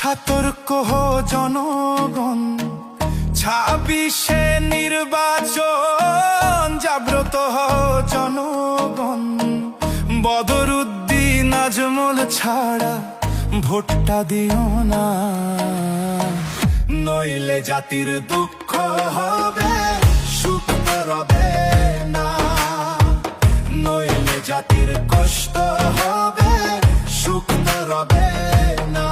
সতর্ক হো জনগণ, 26শে নির্বাচন, জাগ্রত হো জনগণ। বদরুদ্দিন আজমল ছাড়া ভোটটা দিও না, নইলে জাতির দুঃখ হবে, সুখ রবে না। নইলে জাতির কষ্ট হবে, সুখ রবে না।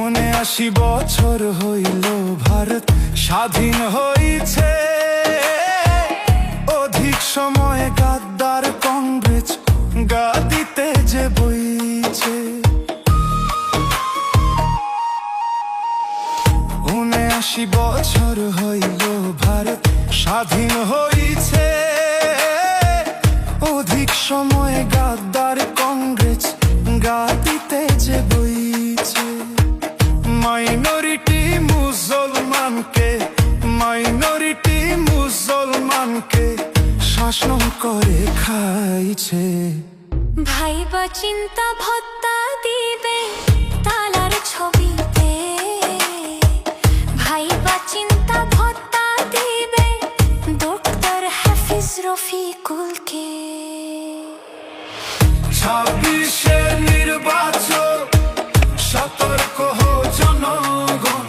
ঊনআশি বছর হইল ভারত স্বাধীন হইছে, অধিক সময় গাদ্দার কংগ্রেস গাদিতে যে বইছে। ৭৯ বছর হইল ভারত স্বাধীন হইছে, অধিক সময় গাদ্দার কংগ্রেস গাদিতে যে বইছে। মাইনরিটি মুসলমানকে শাসন করে খাইছে। ভাইবা চিন্তা ভত্তা দিবে তালার ছবিতে, ভাইবা চিন্তা ভত্তা দিবে ডক্টর হাফিজ রফিকুলকে। 26শে নির্বাচন, সতর্ক হো জনগণ।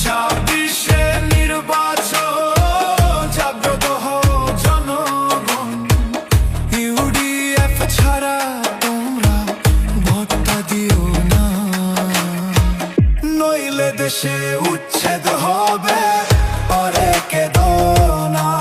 26শে নির্বাচন, জাগ্রত হো জনগণ। UDF ছাড়া তোমরা ভোটটা দিও না, নইলে দেশে